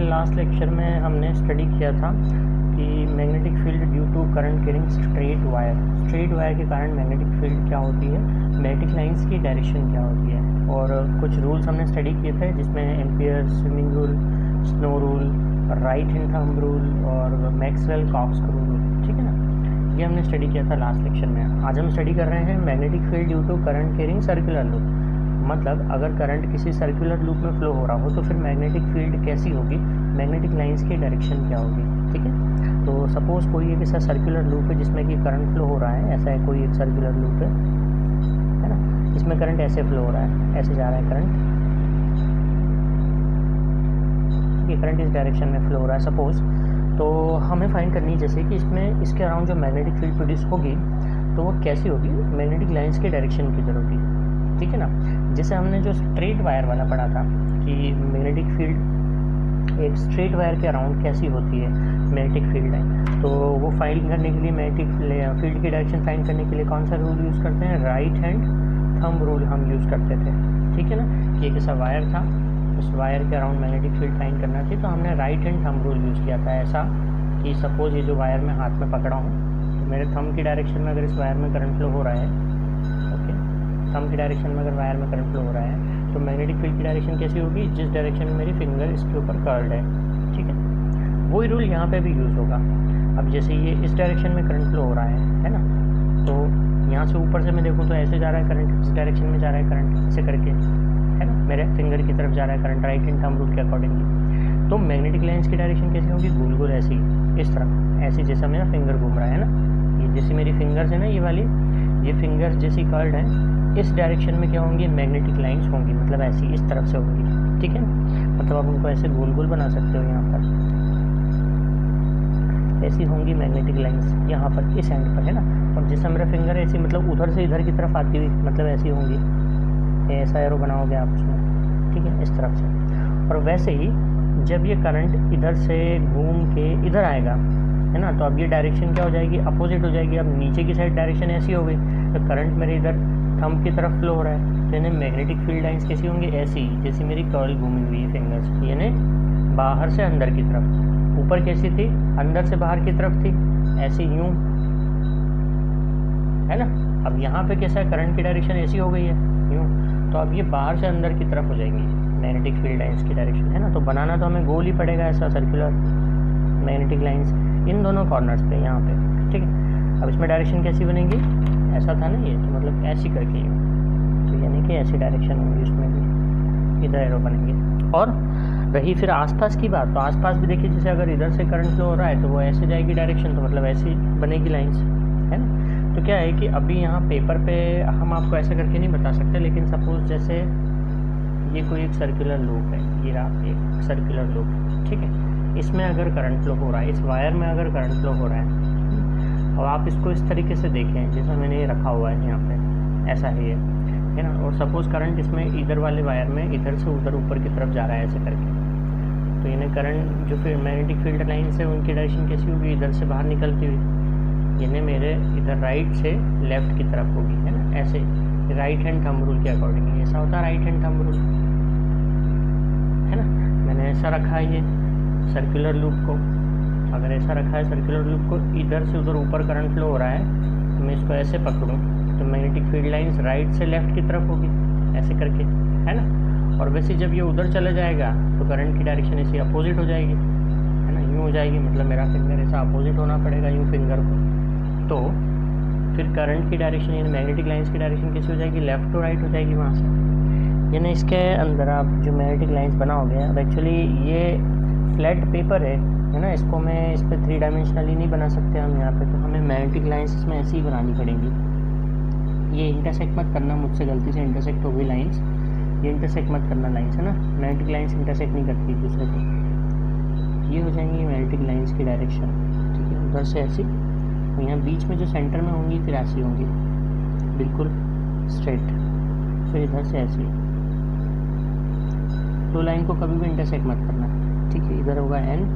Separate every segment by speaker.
Speaker 1: Last lecture में हमने study किया था कि magnetic field due to current carrying straight wire के कारण मैग्नेटिक फील्ड क्या होती है, मैग्नेटिक लाइंस की डायरेक्शन क्या होती है, और कुछ रूल्स हमने स्टडी किए थे जिसमें ampere swimming rule, snow rule, right hand thumb rule और मैक्सवेल कॉर्कस्क्रू रूल। ठीक है ना, ये हमने स्टडी किया था लास्ट लेक्चर में। आज हम स्टडी कर रहे हैं magnetic field due to current carrying circular loop. मतलब अगर करंट किसी सर्कुलर लूप में फ्लो हो रहा हो तो फिर मैग्नेटिक फील्ड कैसी होगी, मैग्नेटिक लाइंस की डायरेक्शन क्या होगी। ठीक है, तो सपोज़ कोई एक ऐसा सर्कुलर लूप है जिसमें कि करंट फ्लो हो रहा है, ऐसा है कोई एक सर्कुलर लूप है ना, इसमें करंट ऐसे फ्लो हो रहा है, ऐसे जा रहा है करंट, ये करंट इस डायरेक्शन में फ्लो हो रहा है सपोज़। तो हमें फाइंड करनी है जैसे कि इसमें इसके अराउंड जो मैग्नेटिक फील्ड प्रोड्यूस होगी तो वो कैसी होगी, मैग्नेटिक लाइंस के डायरेक्शन की तरह होगी। ठीक है ना, जैसे हमने जो स्ट्रेट वायर वाला पढ़ा था कि मैग्नेटिक फील्ड एक स्ट्रेट वायर के अराउंड कैसी होती है मैग्नेटिक फील्ड लाइन, तो वो फाइंड करने के लिए मैग्नेटिक फील्ड की डायरेक्शन फाइंड करने के लिए कौन सा रूल यूज़ करते हैं, राइट हैंड थंब रूल हम यूज़ करते थे। ठीक है ना, कि एक ऐसा वायर था, उस वायर के अराउंड मैग्नेटिक फील्ड फाइंड करना थी तो हमने right hand thumb rule use किया था। ऐसा कि सपोज़ ये जो वायर मैं हाथ में पकड़ा हूँ तो मेरे थंब की डायरेक्शन में अगर इस वायर में करंट फ्लो हो रहा है, ओके, थंब की डायरेक्शन में अगर वायर में करंट फ्लो हो रहा है तो मैग्नेटिक फील्ड की डायरेक्शन कैसी होगी, जिस डायरेक्शन में मेरी फिंगर इसके ऊपर कर्ल्ड है। ठीक है, वही रूल यहाँ पे भी यूज़ होगा। अब जैसे ये इस डायरेक्शन में करंट फ्लो हो रहा है ना, तो यहाँ से ऊपर से मैं देखूँ तो ऐसे जा रहा है करंट, इस डायरेक्शन में जा रहा है करंट, ऐसे करके, है ना, मेरे फिंगर की तरफ जा रहा है current right hand thumb rule के अकॉर्डिंगली। तो मैग्नेटिक लाइंस की डायरेक्शन कैसी होगी, गोल गोल ऐसी, इस तरह, ऐसी जैसा मेरा फिंगर घूम रहा है ना, ये जैसी मेरी फिंगर्स है ना, ये वाली, ये फिंगर्स जैसी कर्ल्ड है, इस डायरेक्शन में क्या होंगी, मैग्नेटिक लाइंस होंगी, मतलब ऐसी इस तरफ से होंगी। ठीक है, मतलब आप उनको ऐसे गोल गोल बना सकते हो, यहाँ पर ऐसी होंगी मैग्नेटिक लाइंस, यहाँ पर इस एंड पर, है ना। और जैसा मेरा फिंगर ऐसी मतलब उधर से इधर की तरफ आती हुई, मतलब ऐसी होंगी, ऐसा एरो बनाओगे आप उसमें। ठीक है, इस तरफ से। और वैसे ही जब ये करंट इधर से घूम के इधर आएगा, है ना, तो अब ये डायरेक्शन क्या हो जाएगी, अपोजिट हो जाएगी। अब नीचे की साइड डायरेक्शन ऐसी हो गई तो करंट मेरे इधर थंब की तरफ फ्लो हो रहा है, तो यानी मैग्नेटिक फील्ड लाइंस कैसी होंगी, ऐसी जैसी मेरी कर्ल घूमी हुई है फिंगर्स, यानी बाहर से अंदर की तरफ। ऊपर कैसी थी, अंदर से बाहर की तरफ थी, ऐसी यूं, है ना। अब यहाँ पे कैसा है, करंट की डायरेक्शन ऐसी हो गई है यूं, तो अब ये बाहर से अंदर की तरफ हो जाएंगी मैग्नेटिक फील्ड लाइंस की डायरेक्शन, है ना। तो बनाना तो हमें गोल ही पड़ेगा, ऐसा सर्कुलर मैग्नेटिक लाइंस इन दोनों कॉर्नर्स पे, यहाँ पे। ठीक है, अब इसमें डायरेक्शन कैसी बनेगी, ऐसा था ना ये, तो मतलब ऐसी करके यूँ, तो यानी कि ऐसी डायरेक्शन होगी उसमें भी, इधर एरो बनेंगे। और रही फिर आसपास की बात, तो आसपास भी देखिए, जैसे अगर इधर से करंट फ्लो हो रहा है तो वो ऐसे जाएगी डायरेक्शन, तो मतलब ऐसी बनेगी लाइंस, है ना। तो क्या है कि अभी यहाँ पेपर पे हम आपको ऐसे करके नहीं बता सकते, लेकिन सपोज़ जैसे ये कोई एक सर्कुलर लूप है, ये एक सर्कुलर लूप, ठीक है, इसमें अगर करंट फ्लो हो रहा है, इस वायर में अगर करंट फ्लो हो रहा है, और आप इसको इस तरीके से देखें जैसा मैंने ये रखा हुआ है यहाँ पे, ऐसा है ये, है ना। और सपोज़ करंट इसमें इधर वाले वायर में इधर से उधर ऊपर की तरफ जा रहा है ऐसे करके, तो यानी करंट जो फिर मैग्नेटिक फील्ड लाइन्स है उनकी डायरेक्शन कैसी होगी, इधर से बाहर निकलती हुई, यानी मेरे इधर राइट से लेफ़्ट की तरफ होगी, है ना, ऐसे राइट हैंड थंब रूल के अकॉर्डिंग ऐसा होता है राइट हैंड थंब रूल, है ना। मैंने ऐसा रखा है ये सर्कुलर लूप को, अगर ऐसा रखा है सर्कुलर लूप को, इधर से उधर ऊपर करंट फ्लो हो रहा है, तो मैं इसको ऐसे पकड़ूँ तो मैग्नेटिक फील्ड लाइंस राइट से लेफ़्ट की तरफ होगी, ऐसे करके, है ना। और वैसे जब ये उधर चला जाएगा तो करंट की डायरेक्शन ऐसी अपोजिट हो जाएगी, है ना, यूँ हो जाएगी, मतलब मेरा फिंगर ऐसा अपोजिट होना पड़ेगा यूँ फिंगर को, तो फिर करंट की डायरेक्शन यानी मैग्नेटिक लाइंस की डायरेक्शन कैसी हो जाएगी, लेफ़्ट टू राइट हो जाएगी वहाँ से। यानी इसके अंदर आप जो मैग्नेटिक लाइंस बनाओगे, अब एक्चुअली ये फ्लैट पेपर है ना, इसको मैं इस पर 3 डायमेंशनली नहीं बना सकते हम यहाँ पे, तो हमें मैग्नेटिक लाइंस इसमें ऐसी ही बनानी पड़ेंगी। ये इंटरसेक्ट मत करना, मुझसे गलती से इंटरसेक्ट हो गई लाइंस, ये इंटरसेक्ट मत करना लाइंस, है ना, मैग्नेटिक लाइंस इंटरसेक्ट नहीं करती एक दूसरे को। ये हो जाएंगी मैग्नेटिक लाइंस की डायरेक्शन, ठीक है, उधर से ऐसी, तो यहाँ बीच में जो सेंटर में होंगी फिर ऐसी होंगी बिल्कुल स्ट्रेट, फिर इधर से ऐसी। दो लाइन को कभी भी इंटरसेक्ट मत करना, ठीक है, इधर होगा एन,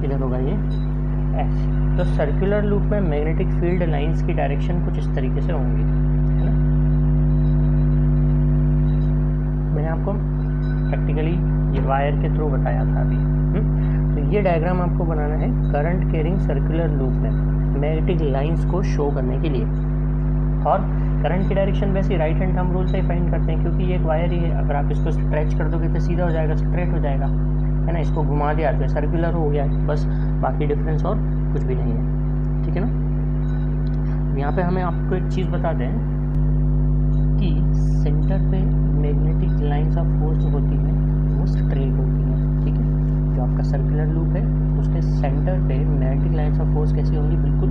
Speaker 1: इधर होगा ये एस। तो सर्कुलर लूप में मैग्नेटिक फील्ड लाइंस की डायरेक्शन कुछ इस तरीके से होंगी, है ना। मैंने आपको प्रैक्टिकली ये वायर के थ्रू बताया था अभी। तो ये डायग्राम आपको बनाना है करंट कैरिंग सर्कुलर लूप में मैग्नेटिक लाइंस को शो करने के लिए। और करंट की डायरेक्शन वैसे राइट हैंड थंब रूल से ही फाइंड करते हैं, क्योंकि ये एक वायर ही है। अगर आप इसको स्ट्रेच कर दोगे तो सीधा हो जाएगा, स्ट्रेट हो जाएगा, है ना। इसको घुमा दिया तो सर्कुलर हो गया, बस बाकी डिफरेंस और कुछ भी नहीं है, ठीक है ना। यहाँ पे हमें आपको एक चीज़ बता दें कि सेंटर पे मैग्नेटिक लाइंस ऑफ फोर्स होती है वो स्ट्रेट होती है, ठीक है। जो आपका सर्कुलर लूप है उसके सेंटर पे मैग्नेटिक लाइंस ऑफ फोर्स कैसी होंगी, बिल्कुल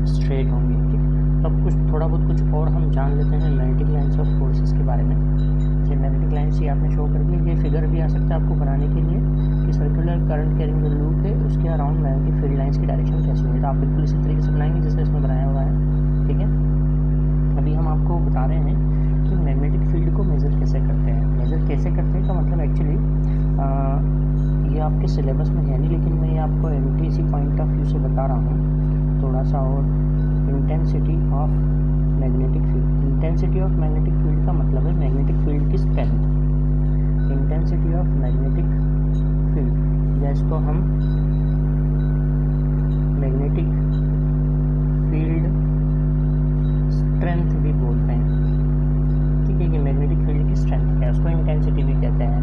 Speaker 1: स्ट्रेट होंगी, ठीक है। तब कुछ थोड़ा बहुत कुछ और हम जान लेते हैं मैग्नेटिक लाइंस ऑफ फोर्सेस के बारे में। ये मैग्नेटिक लाइंस ही आपने शो कर दी, ये फिगर भी आ सकता है आपको बनाने के लिए कि सर्कुलर करंट कैरिंग जो लूप है उसके अराउंड मैग्नेटिक फील्ड लाइंस की डायरेक्शन कैसी होगी। तो आप बिल्कुल इसी तरीके से बनाएंगे जैसे इसमें बनाया हुआ है, ठीक है। अभी हम आपको बता रहे हैं कि मैग्नेटिक फील्ड को मेज़र कैसे करते हैं। मेज़र कैसे करते हैं का मतलब एक्चुअली ये आपके सिलेबस में है नहीं, लेकिन मैं ये आपको एमटीसी पॉइंट ऑफ व्यू से बता रहा हूँ थोड़ा सा। और intensity of magnetic field, intensity of magnetic field का मतलब है मैग्नेटिक फील्ड की strength. Intensity of magnetic field या इसको हम मैग्नेटिक फील्ड स्ट्रेंथ भी बोलते हैं, ठीक है। कि मैग्नेटिक फील्ड की स्ट्रेंथ है उसको इंटेंसिटी भी कहते हैं,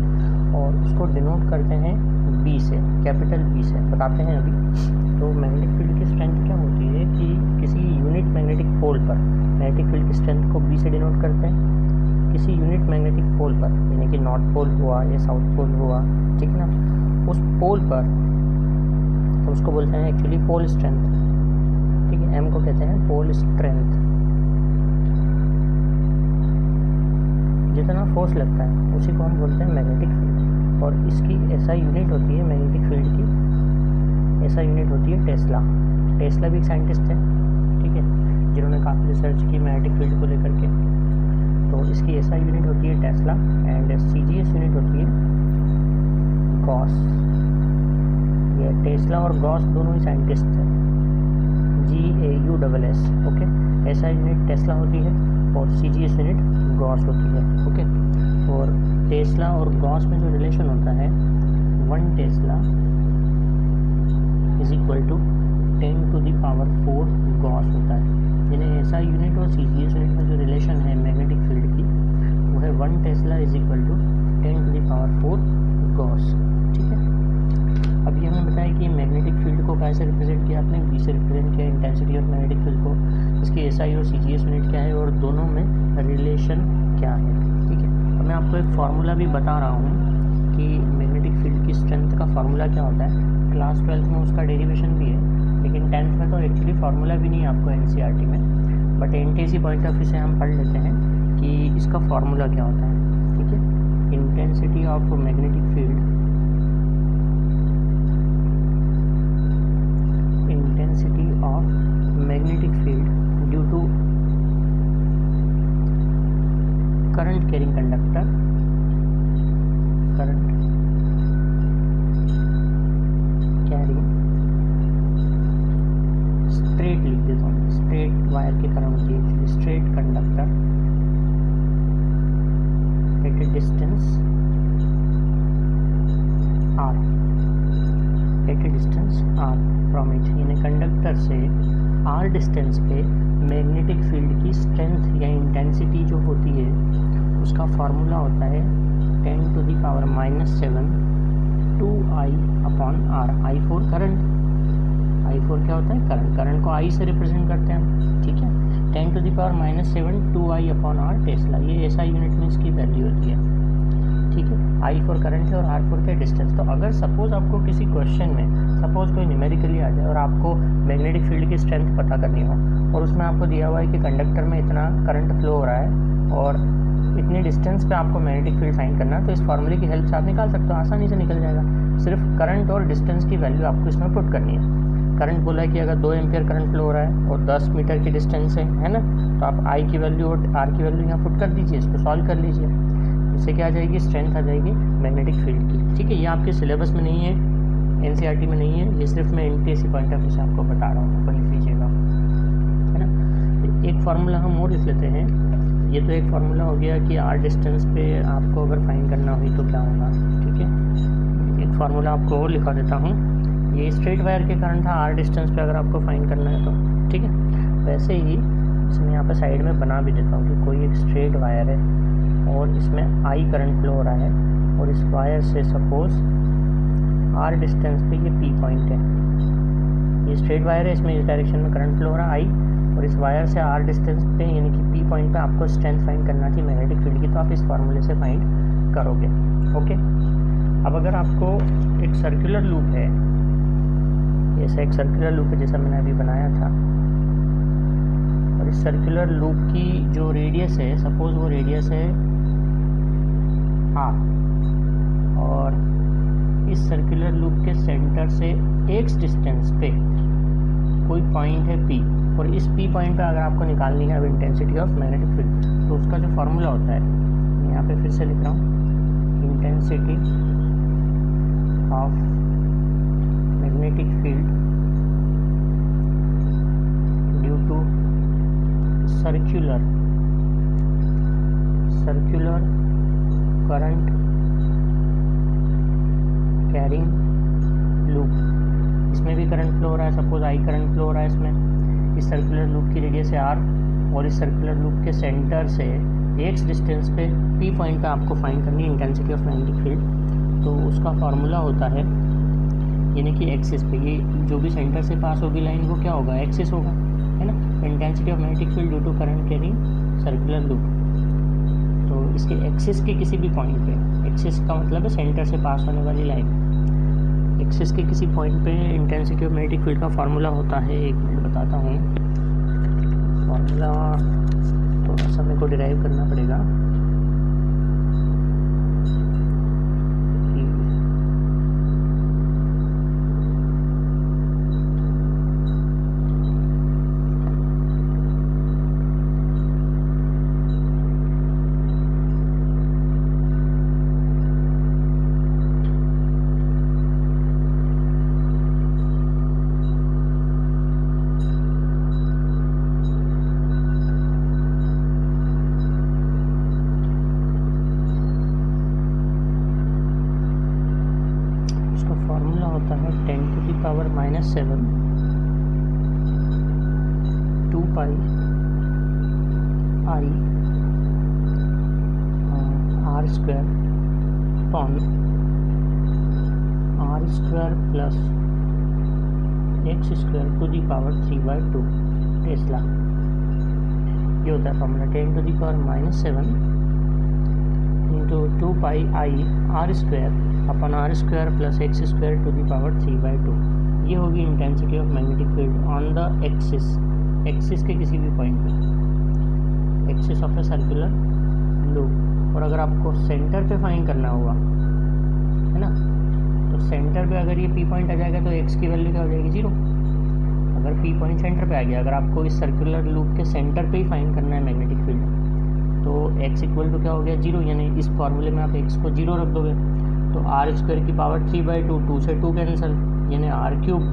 Speaker 1: और उसको डिनोट करते हैं बी से, कैपिटल बी से बताते हैं अभी। तो मैग्नेटिक फील्ड की स्ट्रेंथ क्या होती है कि किसी यूनिट मैग्नेटिक पोल पर मैग्नेटिक फील्ड की स्ट्रेंथ को बी से डिनोट करते हैं। किसी यूनिट मैग्नेटिक पोल पर, यानी कि नॉर्थ पोल हुआ या साउथ पोल हुआ, ठीक है ना, उस पोल पर तो उसको बोलते हैं एक्चुअली पोल स्ट्रेंथ, ठीक है। एम को कहते हैं पोल स्ट्रेंथ। जितना फोर्स लगता है उसी को हम बोलते हैं मैग्नेटिक फील्ड, और इसकी एसआई यूनिट होती है मैग्नेटिक फील्ड की, एसआई यूनिट होती है टेस्ला। टेस्ला भी एक साइंटिस्ट है, ठीक है, जिन्होंने काफ़ी रिसर्च की मैग्नेटिक फील्ड को लेकर के। तो इसकी एसआई यूनिट होती है टेस्ला एंड सीजीएस यूनिट होती है गॉस। ये टेस्ला और गॉस दोनों ही साइंटिस्ट हैं, GAUSS, okay. SI unit Tesla होती है और सीजीएस यूनिट गॉस होती है, ओके। और टेस्ला और गॉस में जो रिलेशन होता है 1 tesla is equal to 10⁴ gauss होता है। यानी एसआई यूनिट और सीजीएस यूनिट में जो रिलेशन है मैग्नेटिक फील्ड की वो है 1 tesla is equal to 10⁴ gauss, ठीक है। अब ये हमने बताया कि मैग्नेटिक फील्ड को कैसे रिप्रेजेंट किया आपने, बी से रिप्रेजेंट किया इंटेंसिटी ऑफ मैग्नेटिक फील्ड को, इसकी एसआई और सीजीएस यूनिट क्या है और दोनों में रिलेशन क्या है, ठीक है। अब मैं आपको एक फार्मूला भी बता रहा हूँ कि मैग्नेटिक फील्ड की स्ट्रेंथ का फार्मूला क्या होता है। क्लास 12th में उसका डेरिवेशन भी है, लेकिन 10th में तो एक्चुअली फार्मूला भी नहीं है आपको एनसीईआरटी में, but NTC point of view से हम पढ़ लेते हैं कि इसका फार्मूला क्या होता है, ठीक है। Intensity of magnetic field, intensity of magnetic field due to current carrying conductor, current carrying, straight लिख देता हूँ, स्ट्रेट वायर की तरह होती है actually, straight conductor at a distance r, at a distance r from it, यानी conductor से r distance पे मैग्नेटिक फील्ड की स्ट्रेंथ या इंटेंसिटी जो होती है उसका फार्मूला होता है 10⁻⁻7 2I/r। I4 करंट, I4 क्या होता है करंट, करंट को I से रिप्रेजेंट करते हैं, ठीक है। 10⁻⁻7 2I/r टेस्ला, ये ऐसा यूनिट में इसकी वैल्यू होती है, ठीक है। I4 करंट है और R4 क्या डिस्टेंस। तो अगर सपोज आपको किसी क्वेश्चन में सपोज कोई न्यूमेरिकली आ जाए और आपको मैग्नेटिक फील्ड की स्ट्रेंथ पता करनी हो और उसमें आपको दिया हुआ है कि कंडक्टर में इतना करंट फ्लो हो रहा है और इतनी डिस्टेंस पे आपको मैग्नेटिक फील्ड फाइंड करना है, तो इस फार्मूले की हेल्प से आप निकाल सकते हो, आसानी से निकल जाएगा। सिर्फ करंट और डिस्टेंस की वैल्यू आपको इसमें पुट करनी है। करंट बोला है कि अगर 2 एम्पियर करंट फ्लो हो रहा है और 10 मीटर की डिस्टेंस है ना, तो आप I की वैल्यू और R की वैल्यू यहाँ पुट कर दीजिए, इसको सॉल्व कर लीजिए, इससे क्या आ जाएगी स्ट्रेंथ आ जाएगी मैग्नेटिक फील्ड की, ठीक है। ये आपके सिलेबस में नहीं है, एनसीईआरटी में नहीं है, ये सिर्फ मैं एनटीएसी पॉइंट ऑफ व्यू से आपको बता रहा हूँ, पढ़ लीजिएगा, है ना। एक फार्मूला हम और लिख लेते हैं ये तो एक फार्मूला हो गया कि आर डिस्टेंस पे आपको अगर फाइंड करना हुई तो क्या होगा। ठीक है, एक फार्मूला आपको और लिखा देता हूँ। ये स्ट्रेट वायर के कारण था, आर डिस्टेंस पे अगर आपको फाइंड करना है तो। ठीक है, वैसे ही इसमें यहाँ पे साइड में बना भी देता हूँ कि कोई एक स्ट्रेट वायर है और इसमें आई करंट फ्लो हो रहा है और इस वायर से सपोज आर डिस्टेंस पे ये पी पॉइंट है। ये स्ट्रेट वायर है, इसमें इस डायरेक्शन में करंट फ्लो हो रहा है आई, और इस वायर से आर डिस्टेंस पे यानी कि पी पॉइंट पे आपको स्ट्रेंथ फाइंड करना थी मैग्नेटिक फील्ड की, तो आप इस फार्मूले से फाइंड करोगे। ओके, अब अगर आपको एक सर्कुलर लूप है, जैसा एक सर्कुलर लूप है जैसा मैंने अभी बनाया था, और इस सर्कुलर लूप की जो रेडियस है, सपोज वो रेडियस है आर, और इस सर्कुलर लूप के सेंटर से एक्स डिस्टेंस पे कोई पॉइंट है पी, और इस पी पॉइंट पे अगर आपको निकालनी है अब इंटेंसिटी ऑफ मैग्नेटिक फील्ड, तो उसका जो फार्मूला होता है, मैं यहाँ पे फिर से लिख रहा हूँ, intensity of magnetic field due to circular current carrying loop. इसमें भी करंट फ्लो हो रहा है, सपोज आई करंट फ्लो हो रहा है इसमें। इस सर्कुलर लूप की रेडियस है आर, और इस सर्कुलर लूप के सेंटर से एक्स डिस्टेंस पे पी पॉइंट पे आपको फाइंड करनी है इंटेंसिटी ऑफ मैग्नेटिक फील्ड। तो उसका फार्मूला होता है, यानी कि एक्सिस पे ये जो भी सेंटर से पास होगी लाइन वो क्या होगा, एक्सिस होगा, है ना। Intensity of magnetic field due to current carrying circular loop. तो इसके एक्सिस के किसी भी पॉइंट पे, एक्सिस का मतलब है सेंटर से पास होने वाली लाइन, एक्सिस के किसी पॉइंट पे इंटेंसिटी ऑफ मैग्नेटिक फील्ड का फार्मूला होता है। एक मिनट बताता हूँ, फार्मूला थोड़ा सा मेरे को डिराइव करना पड़ेगा। होता है 10⁻⁻⁷ 2 pi I R square upon R square plus x square to the power 3/2 tesla. ये होता है formula 10⁻⁻⁷ into 2 pi I R square upon R square plus x square to the power 3/2। ये होगी intensity of magnetic field on the axis, axis के किसी भी point पे, axis of a circular loop. और अगर आपको सेंटर पे फाइंड करना होगा, है ना, तो सेंटर पे अगर ये पी पॉइंट आ जाएगा तो एक्स की वैल्यू क्या हो जाएगी, 0। अगर पी पॉइंट सेंटर पे आ गया, अगर आपको इस सर्कुलर लूप के सेंटर पे ही फाइंड करना है मैग्नेटिक फील्ड, तो एक्स इक्वल टू क्या हो गया, 0। यानी इस फॉर्मूले में आप एक्स को 0 रख दोगे तो आर स्क्वायर की पावर 3/2, 2 से 2 कैंसिल, यानी आर क्यूब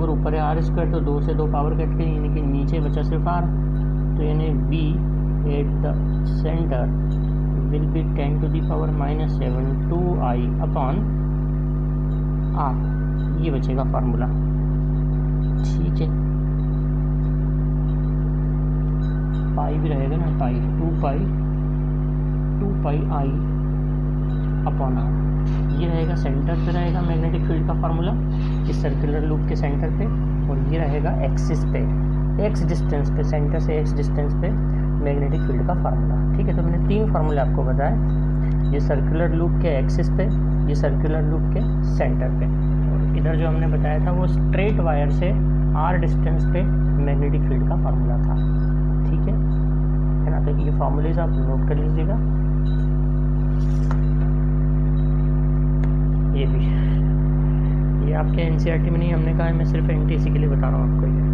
Speaker 1: और ऊपर है आर स्क्वायर, तो 2 से 2 पावर कट गई, यानी कि नीचे बचा सिर्फ आर। तो यानी b at the centre will be 10⁻⁻⁷ 2i upon r, ये बचेगा फार्मूला। ठीक है, पाई भी रहेगा ना, पाई 2 पाई आई अपॉन आर, ये रहेगा सेंटर पे रहेगा मैग्नेटिक फील्ड का फार्मूला इस सर्कुलर लूप के सेंटर पे, और ये रहेगा एक्सिस पे, एक्स डिस्टेंस पे, सेंटर से एक्स डिस्टेंस पे मैग्नेटिक फील्ड का फार्मूला। ठीक है, तो मैंने 3 फार्मूले आपको बताए, ये सर्कुलर लूप के एक्सिस पे, ये सर्कुलर लूप के सेंटर पे, और इधर जो हमने बताया था वो स्ट्रेट वायर से आर डिस्टेंस पे मैग्नेटिक फील्ड का फार्मूला था। ठीक है ना, तो ये फार्मूलेज आप नोट कर लीजिएगा। ये भी, ये आपके एनसीईआरटी में नहीं, हमने कहा है, मैं सिर्फ एनटीसी के लिए बता रहा हूँ आपको ये।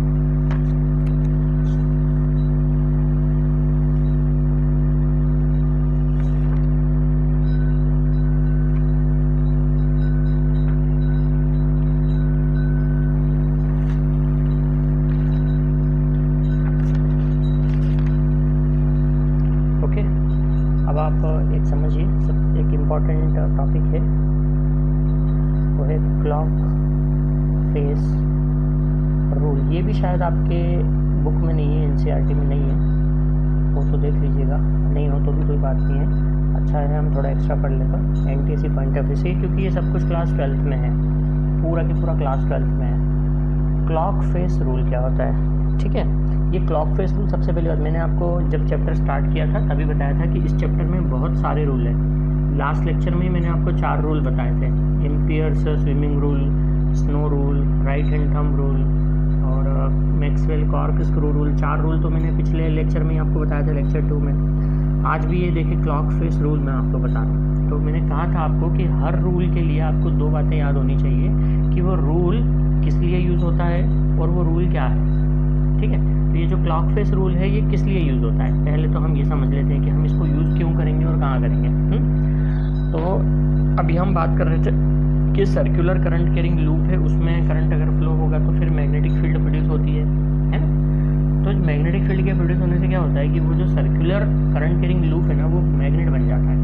Speaker 1: अब आप एक समझिए, एक इम्पॉर्टेंट टॉपिक है, वो है क्लॉक फेस रूल। ये भी शायद आपके बुक में नहीं है, एनसीईआरटी में नहीं है, वो तो देख लीजिएगा, नहीं हो तो भी कोई बात नहीं है। अच्छा है हम थोड़ा एक्स्ट्रा पढ़ लेते एनटीएससी पॉइंट ऑफ व्यू से, क्योंकि ये सब कुछ क्लास 12th में है, पूरा की पूरा क्लास 12th में है। क्लॉक फेस रूल क्या होता है, ठीक है। ये क्लॉक फेस रूल सबसे पहले मैंने आपको जब चैप्टर स्टार्ट किया था तभी बताया था कि इस चैप्टर में बहुत सारे रूल हैं। लास्ट लेक्चर में मैंने आपको 4 रूल बताए थे, amperes swimming rule, snow rule, right hand thumb rule और मैक्सवेल कॉर्कस्क्रू रूल। 4 रूल तो मैंने पिछले लेक्चर में ही आपको बताया था, लेक्चर 2 में। आज भी ये देखिए क्लॉक फेस रूल मैं आपको बता रहा हूँ। तो मैंने कहा था आपको कि हर रूल के लिए आपको 2 बातें याद होनी चाहिए कि वो रूल किस लिए यूज़ होता है और वो रूल क्या है, ठीक है। तो ये जो क्लॉक फेस रूल है ये किस लिए यूज़ होता है, पहले तो हम ये समझ लेते हैं कि हम इसको यूज़ क्यों करेंगे और कहाँ करेंगे। तो अभी हम बात कर रहे थे कि सर्कुलर करंट कैरिंग लूप है, उसमें करंट अगर फ्लो होगा तो फिर मैग्नेटिक फील्ड प्रोड्यूस होती है ना। तो मैग्नेटिक फील्ड के प्रोड्यूस होने से क्या होता है कि वो जो सर्कुलर करंट कैरिंग लूप है ना वो मैग्नेट बन जाता है।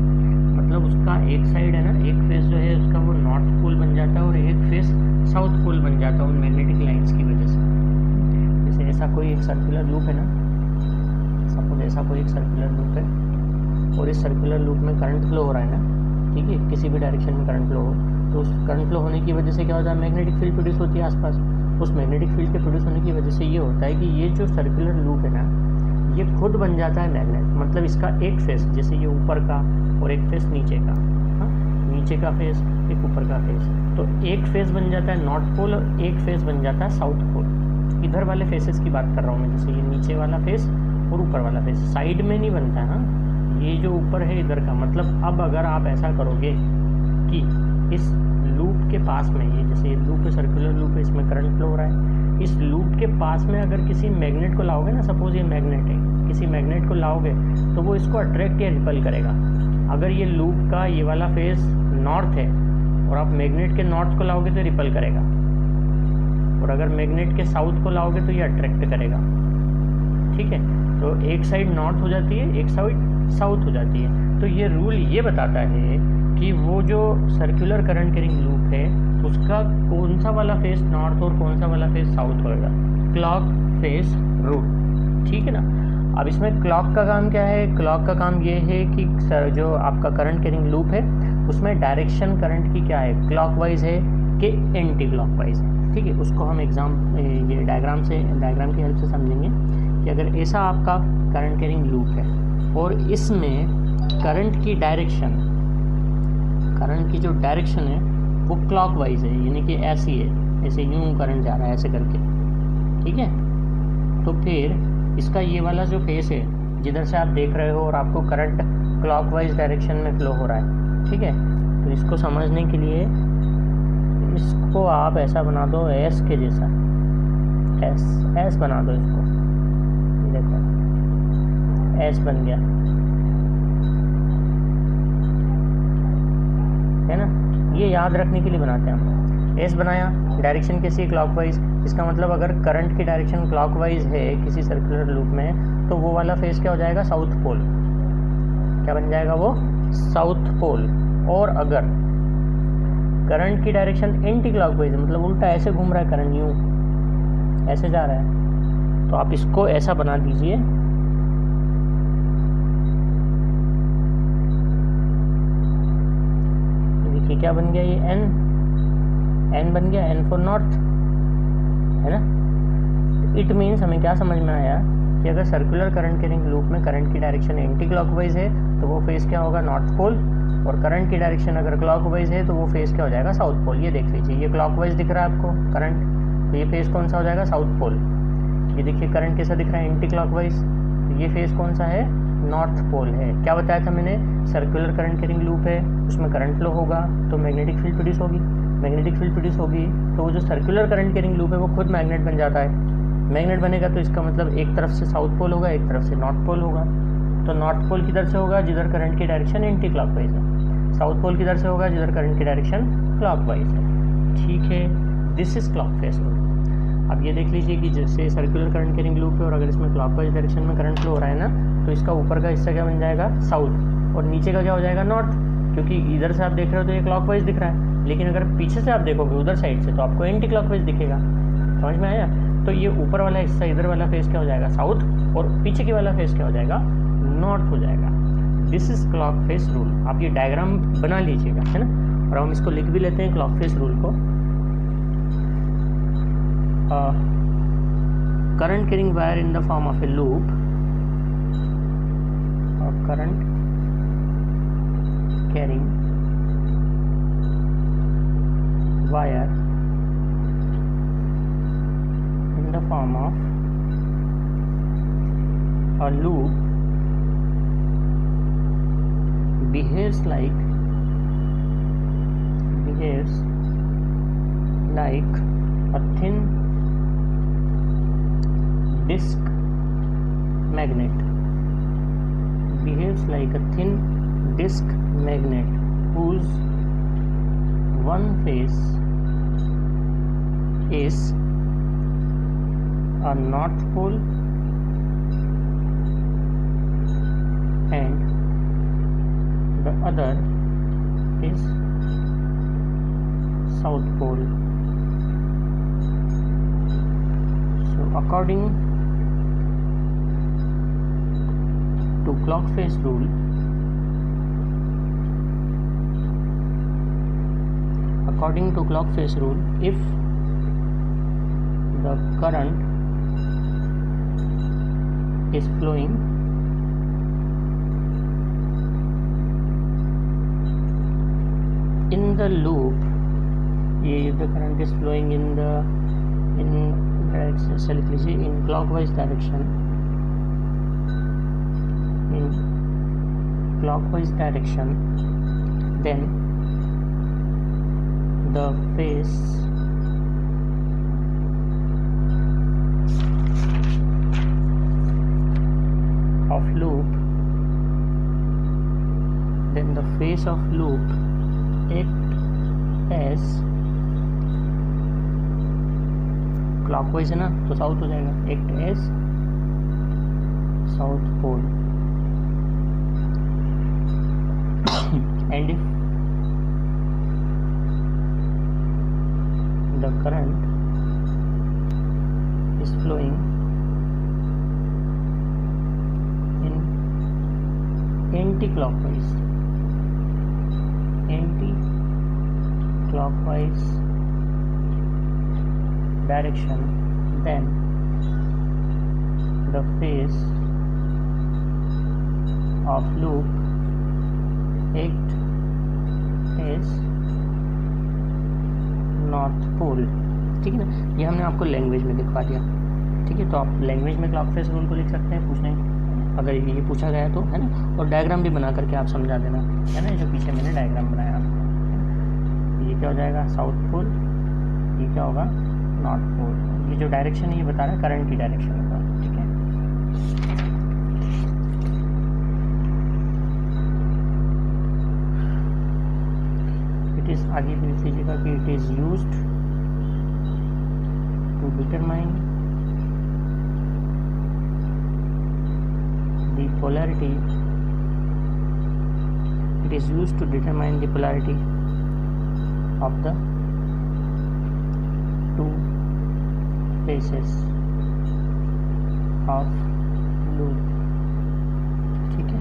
Speaker 1: मतलब उसका एक साइड है ना, एक फेस जो है उसका वो नॉर्थ पोल बन जाता है और एक फेस साउथ पोल बन जाता है उन मैग्नेटिक लाइन्स की वजह से। जैसे ऐसा कोई एक सर्कुलर लूप है ना, सपोज ऐसा कोई एक सर्कुलर लूप है और इस सर्कुलर लूप में करंट फ्लो हो रहा है ना, ठीक है, किसी भी डायरेक्शन में करंट फ्लो हो, तो उस करंट फ्लो होने की वजह से क्या होता है, मैग्नेटिक फील्ड प्रोड्यूस होती है आसपास। उस मैग्नेटिक फील्ड के प्रोड्यूस होने की वजह से ये होता है कि ये जो सर्कुलर लूप है ना ये खुद बन जाता है मैग्नेट। मतलब इसका एक फेस, जैसे ये ऊपर का और एक फेस नीचे का, हाँ, नीचे का फेस एक ऊपर का फेस, तो एक फेस बन जाता है नॉर्थ पोल और एक फेस बन जाता है साउथ पोल। इधर वाले फेसेस की बात कर रहा हूँ मैं, जैसे ये नीचे वाला फेस और ऊपर वाला फेस, साइड में नहीं बनता है ना, ये जो ऊपर है इधर का। मतलब अब अगर आप ऐसा करोगे कि इस लूप के पास में, ये जैसे ये लूप है, सर्कुलर लूप है, इसमें करंट फ्लो हो रहा है, इस लूप के पास में अगर किसी मैग्नेट को लाओगे ना, सपोज ये मैग्नेट है, किसी मैग्नेट को लाओगे तो वो इसको अट्रैक्ट या रिपल करेगा। अगर ये लूप का ये वाला फेस नॉर्थ है और आप मैग्नेट के नॉर्थ को लाओगे तो रिपल करेगा, और अगर मैग्नेट के साउथ को लाओगे तो ये अट्रैक्ट करेगा, ठीक है। तो एक साइड नॉर्थ हो जाती है, एक साइड साउथ हो जाती है। तो ये रूल ये बताता है कि वो जो सर्कुलर करंट कैरिंग लूप है उसका कौन सा वाला फेस नॉर्थ और कौन सा वाला फेस साउथ होएगा, क्लॉक फेस रूल, ठीक है ना। अब इसमें क्लॉक का काम क्या है, क्लॉक का काम ये है कि जो आपका करंट कैरिंग लूप है उसमें डायरेक्शन करंट की क्या है, क्लॉकवाइज है कि एंटी क्लॉकवाइज है, ठीक है। उसको हम ये डायग्राम की हेल्प से समझेंगे कि अगर ऐसा आपका करंट कैरिंग लूप है और इसमें करंट की जो डायरेक्शन है वो क्लॉकवाइज है, यानी कि ऐसी है, ऐसे यूं करंट जा रहा है ऐसे करके, ठीक है। तो फिर इसका ये वाला जो फेस है जिधर से आप देख रहे हो और आपको करंट क्लॉकवाइज डायरेक्शन में फ्लो हो रहा है, ठीक है। तो इसको समझने के लिए इसको आप ऐसा बना दो एस के जैसा, एस बना दो इसको, देखो एस बन गया है ना। ये याद रखने के लिए बनाते हैं हम, एस बनाया, डायरेक्शन कैसी है, क्लॉकवाइज। इसका मतलब अगर करंट की डायरेक्शन क्लॉकवाइज है किसी सर्कुलर लूप में तो वो वाला फेस क्या हो जाएगा, साउथ पोल, क्या बन जाएगा वो, साउथ पोल। और अगर करंट की डायरेक्शन एंटी क्लॉकवाइज है, मतलब उल्टा ऐसे घूम रहा है करंट, यूँ ऐसे जा रहा है, तो आप इसको ऐसा बना दीजिए, देखिए क्या बन गया, ये एन बन गया, एन फॉर नॉर्थ, है ना। इट मीन्स हमें क्या समझ में आया कि अगर सर्कुलर करंट कैरिंग लूप में करंट की डायरेक्शन एंटी क्लॉकवाइज है तो वो फेस क्या होगा, नॉर्थ पोल, और करंट की डायरेक्शन अगर क्लॉकवाइज है तो वो फेस क्या हो जाएगा, साउथ पोल। ये देख लीजिए, ये क्लॉकवाइज दिख रहा है आपको करंट, तो ये फेस कौन सा हो जाएगा, साउथ पोल। ये देखिए करंट कैसा दिख रहा है, एंटी क्लॉकवाइज, तो ये फेस कौन सा है, नॉर्थ पोल है। क्या बताया था मैंने, सर्कुलर करंट कैरिंग लूप है, उसमें करंट फ्लो होगा तो मैग्नेटिक फील्ड प्रोड्यूस होगी, मैग्नेटिक फील्ड प्रोड्यूस होगी तो वो जो सर्कुलर करंट कैरिंग लूप है वो खुद मैग्नेट बन जाता है। मैग्नेट बनेगा तो इसका मतलब एक तरफ से साउथ पोल होगा, एक तरफ से नॉर्थ पोल होगा। तो नॉर्थ पोल किधर से होगा, जिधर करंट की डायरेक्शन एंटी क्लॉकवाइज है। साउथ पोल किधर से होगा, जिधर करंट की डायरेक्शन क्लॉकवाइज है, ठीक है। This is clock face rule. अब ये देख लीजिए कि जैसे सर्कुलर करंट कैरिंग लूप है और अगर इसमें क्लॉकवाइज डायरेक्शन में करंट फ्लो हो रहा है ना, तो इसका ऊपर का हिस्सा क्या बन जाएगा, साउथ, और नीचे का क्या हो जाएगा, नॉर्थ, क्योंकि इधर से आप देख रहे हो तो ये क्लॉकवाइज दिख रहा है, लेकिन अगर पीछे से आप देखोगे उधर साइड से तो आपको एंटी क्लॉकवाइज दिखेगा। समझ में आया? तो ये ऊपर वाला हिस्सा, इधर वाला फेस क्या हो जाएगा, साउथ, और पीछे की वाला फेस क्या हो जाएगा, नॉर्थ हो जाएगा। This is clock face rule. आप ये डायग्राम बना लीजिएगा, है ना, और हम इसको लिख भी लेते हैं क्लॉक फेस रूल को। Current carrying wire in the form of A loop, current carrying wire in the form of a loop behaves like a thin disc magnet, whose one face is a north pole and the other is south pole. So according to clock face rule, if the current is flowing in the loop, if the current is flowing in clockwise direction, then the face of loop act as clockwise है ना, तो south हो जाएगा, act as south pole and if the current is flowing in anti-clockwise direction, then the face of loop act as north pole. ठीक है ना, ये हमने आपको लैंग्वेज में दिखवा दिया। ठीक है, तो आप लैंग्वेज में क्लॉक फेस रूल को लिख सकते हैं, पूछने अगर ये पूछा गया तो, है ना, और डायग्राम भी बना करके आप समझा देना, है ना। जो पीछे मैंने डायग्राम बनाया आपको, ये क्या हो जाएगा, साउथ पोल, ये क्या होगा, नॉर्थ पोल। ये जो डायरेक्शन है ये बता रहा है करंट की डायरेक्शन होगा। ठीक है, आगे भी लिख लीजिएगा कि it is used to determine the polarity, of the two faces of loop. ठीक है,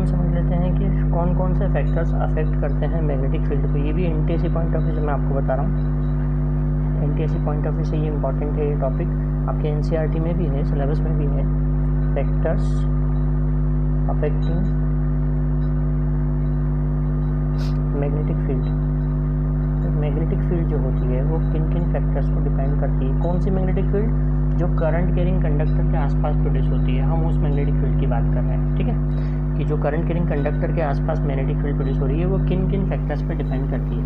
Speaker 1: समझ लेते हैं कि कौन कौन से फैक्टर्स अफेक्ट करते हैं मैग्नेटिक फील्ड को। ये भी एनटीएससी पॉइंट ऑफ व्यू से मैं आपको बता रहा हूँ। एनटीएससी पॉइंट ऑफ व्यू से ये इंपॉर्टेंट है, ये टॉपिक आपके एनसीईआरटी में भी है, सिलेबस में भी है। Factors affecting magnetic field. Magnetic field जो होती है वो किन किन फैक्टर्स को डिपेंड करती है। कौन सी मैग्नेटिक फील्ड, जो करंट कैरिंग कंडक्टर के आसपास प्रोड्यूस होती है, हम उस मैग्नेटिक फील्ड की बात कर रहे हैं। ठीक है, कि जो करंट कैरिंग कंडक्टर के आसपास मैग्नेटिक फील्ड प्रोड्यूस हो रही है वो किन किन फैक्टर्स पे डिपेंड करती है।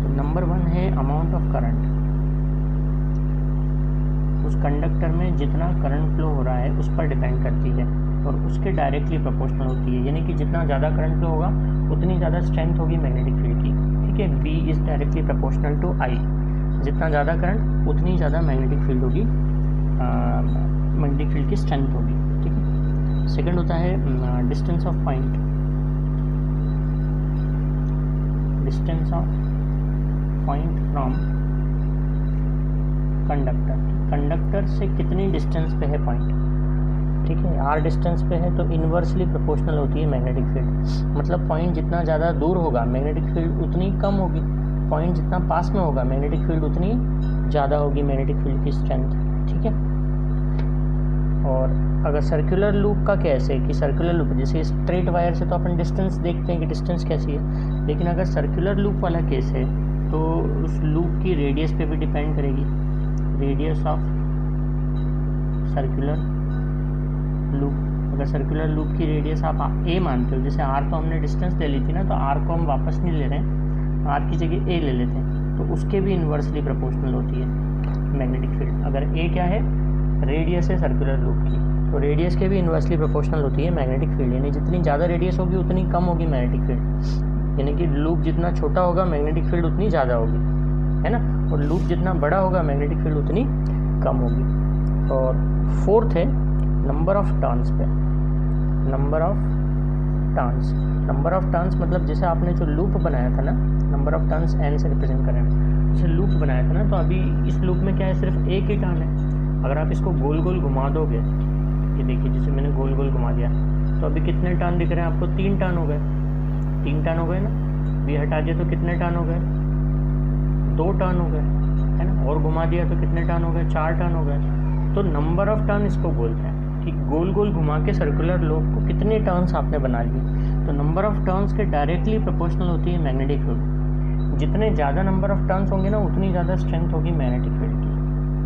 Speaker 1: तो नंबर 1 है अमाउंट ऑफ करंट। उस कंडक्टर में जितना करंट फ्लो हो रहा है उस पर डिपेंड करती है और उसके डायरेक्टली प्रोपोर्शनल होती है, यानी कि जितना ज़्यादा करंट फ्लो होगा उतनी ज़्यादा स्ट्रेंथ होगी मैग्नेटिक फील्ड की। ठीक है, V is directly proportional to I, जितना ज़्यादा करंट उतनी ज़्यादा मैग्नेटिक फील्ड होगी, मैग्नेटिक फील्ड की स्ट्रेंथ होगी। ठीक है, सेकंड होता है distance of point, distance of point from conductor, conductor से कितनी डिस्टेंस पे है पॉइंट। ठीक है, r डिस्टेंस पे है तो इन्वर्सली प्रोपोर्शनल होती है मैग्नेटिक फील्ड, मतलब पॉइंट जितना ज़्यादा दूर होगा मैग्नेटिक फील्ड उतनी कम होगी, पॉइंट जितना पास में होगा मैग्नेटिक फील्ड उतनी ज़्यादा होगी मैग्नेटिक फील्ड की स्ट्रेंथ। ठीक है, और अगर सर्कुलर लूप का कैसे कि सर्कुलर लूप जैसे स्ट्रेट वायर से तो अपन डिस्टेंस देखते हैं कि डिस्टेंस कैसी है, लेकिन अगर सर्कुलर लूप वाला केस है तो उस लूप की रेडियस पे भी डिपेंड करेगी, रेडियस ऑफ सर्कुलर लूप। अगर सर्कुलर लूप की रेडियस आप a मानते हो, जैसे r तो हमने डिस्टेंस ले ली थी ना, तो r को हम वापस नहीं ले रहे हैं, r की जगह a ले लेते हैं, तो उसके भी इन्वर्सली प्रोपोर्शनल होती है मैग्नेटिक फील्ड। अगर a क्या है, रेडियस है सर्कुलर लूप की, तो रेडियस के भी इन्वर्सली प्रोपोर्शनल होती है मैग्नेटिक फील्ड, यानी जितनी ज़्यादा रेडियस होगी उतनी कम होगी मैग्नेटिक फील्ड, यानी कि लूप जितना छोटा होगा मैग्नेटिक फील्ड उतनी ज़्यादा होगी, है ना, और लूप जितना बड़ा होगा मैग्नेटिक फील्ड उतनी कम होगी। और फोर्थ है नंबर ऑफ टर्न्स पे, number of turns, number of turns मतलब जैसे आपने जो लूप बनाया था ना, नंबर ऑफ टर्न्स n से रिप्रेजेंट करें, जैसे लूप बनाया था ना, तो अभी इस लूप में क्या है, सिर्फ एक ही टर्न है। अगर आप इसको गोल गोल घुमा दोगे, ये देखिए जैसे मैंने गोल गोल घुमा दिया, तो अभी कितने टर्न दिख रहे हैं आपको, 3 टर्न हो गए, 3 टर्न हो गए ना, भी हटा दिए तो कितने टर्न हो गए, 2 टर्न हो गए, है ना, और घुमा दिया तो कितने टर्न हो गए, 4 टर्न हो गए। तो नंबर ऑफ टर्न इसको बोलते हैं कि गोल गोल घुमा के सर्कुलर लूप को कितने टर्न्स आपने बना लिए, तो नंबर ऑफ टर्न्स के डायरेक्टली प्रोपोर्शनल होती है मैग्नेटिक फील्ड। जितने ज़्यादा नंबर ऑफ टर्न्स होंगे ना उतनी ज़्यादा स्ट्रेंथ होगी मैग्नेटिक फील्ड की।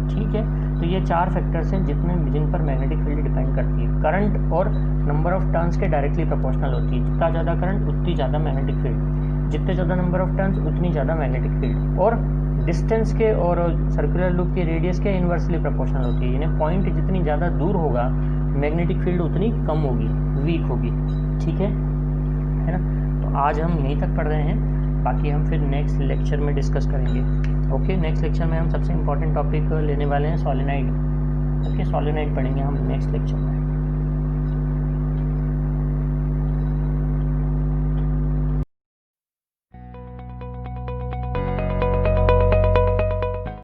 Speaker 1: ठीक है, तो ये 4 फैक्टर्स हैं जिन पर मैग्नेटिक फील्ड डिपेंड करती है। करंट और नंबर ऑफ टर्न्स के डायरेक्टली प्रोपोर्शनल होती है, जितना ज़्यादा करंट उतनी ज़्यादा मैग्नेटिक फील्ड, जितने ज़्यादा नंबर ऑफ टर्न्स उतनी ज़्यादा मैग्नेटिक फील्ड, और डिस्टेंस के और सर्कुलर लूप की रेडियस के इन्वर्सली प्रोपोर्शनल होती है, यानी पॉइंट जितनी ज़्यादा दूर होगा मैग्नेटिक फील्ड उतनी कम होगी, वीक होगी। ठीक है ना, तो आज हम यहीं तक पढ़ रहे हैं, बाकी हम फिर नेक्स्ट लेक्चर में डिस्कस करेंगे। ओके, नेक्स्ट लेक्चर में हम सबसे इम्पोर्टेंट टॉपिक लेने वाले हैं सोलेनॉइड। ओके, सोलेनॉइड पढ़ेंगे हम नेक्स्ट लेक्चर में।